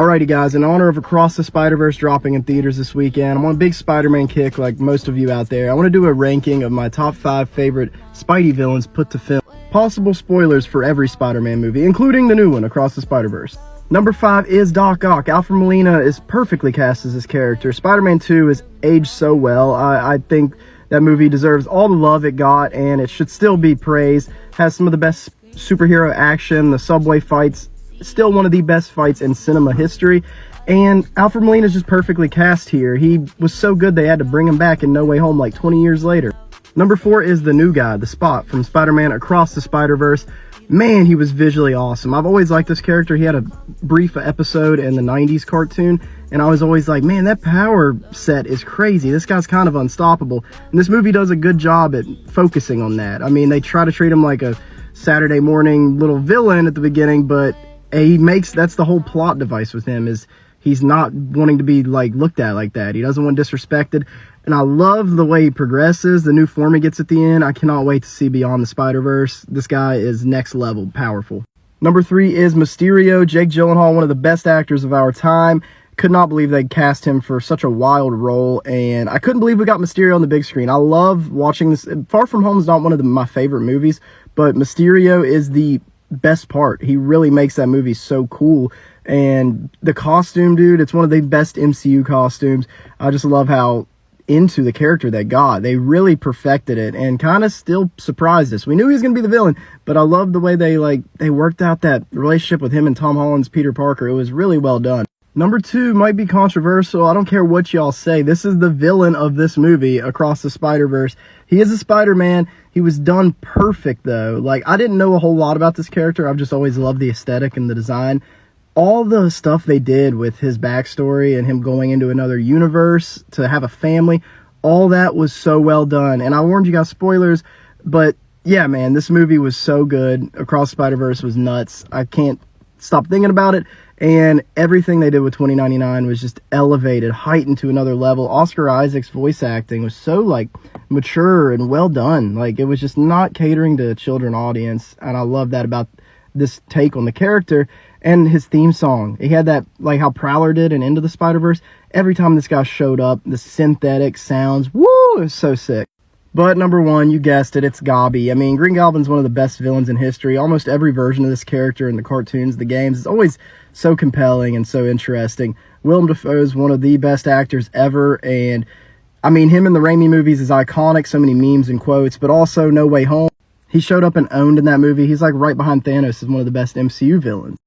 Alrighty guys, in honor of Across the Spiderverse dropping in theaters this weekend, I'm on a big Spider-Man kick like most of you out there. I want to do a ranking of my top 5 favorite Spidey villains put to film. Possible spoilers for every Spider-Man movie, including the new one, Across the Spiderverse. Number 5 is Doc Ock. Alfred Molina is perfectly cast as his character. Spider-Man 2 is aged so well. I think that movie deserves all the love it got, and it should still be praised. Has some of the best superhero action, the subway fights, still one of the best fights in cinema history, and Alfred Molina is just perfectly cast here. He was so good they had to bring him back in No Way Home like 20 years later. Number 4 is the new guy, the Spot from Spider-Man Across the Spiderverse. Man, he was visually awesome. I've always liked this character. He had a brief episode in the 90s cartoon, and I was always like, man, that power set is crazy. This guy's kind of unstoppable. And this movie does a good job at focusing on that. I mean, they try to treat him like a Saturday morning little villain at the beginning, but that's the whole plot device with him, is he's not wanting to be like looked at like that. He doesn't want disrespected, and I love the way he progresses, the new form he gets at the end. I cannot wait to see Beyond the Spider-Verse. This guy is next level powerful. Number 3 is Mysterio. Jake Gyllenhaal, one of the best actors of our time. Could not believe they cast him for such a wild role, and I couldn't believe we got Mysterio on the big screen. I love watching this. Far From Home is not one of my favorite movies, but Mysterio is the best part. He really makes that movie so cool, and the costume, dude, it's one of the best MCU costumes. I just love how into the character they got. They really perfected it and kind of still surprised us. We knew he was going to be the villain, but I love the way they worked out that relationship with him and Tom Holland's Peter Parker. It was really well done. Number 2 might be controversial. I don't care what y'all say. This is the villain of this movie, Across the Spider-Verse. He is a Spider-Man. He was done perfect, though. Like, I didn't know a whole lot about this character. I've just always loved the aesthetic and the design. All the stuff they did with his backstory and him going into another universe to have a family, all that was so well done. And I warned you guys, spoilers, but yeah, man, this movie was so good. Across the Spider-Verse was nuts. I can't stop thinking about it. And everything they did with 2099 was just elevated, heightened to another level. Oscar Isaac's voice acting was so, like, mature and well done. Like, it was just not catering to a children audience. And I love that about this take on the character. And his theme song. He had that, like how Prowler did in Into the Spider-Verse. Every time this guy showed up, the synthetic sounds, woo, it was so sick. But number 1, you guessed it, it's Gobby. I mean, Green Goblin's one of the best villains in history. Almost every version of this character in the cartoons, the games, is always so compelling and so interesting. Willem Dafoe is one of the best actors ever, and I mean, him in the Raimi movies is iconic, so many memes and quotes, but also No Way Home. He showed up and owned in that movie. He's like right behind Thanos as one of the best MCU villains.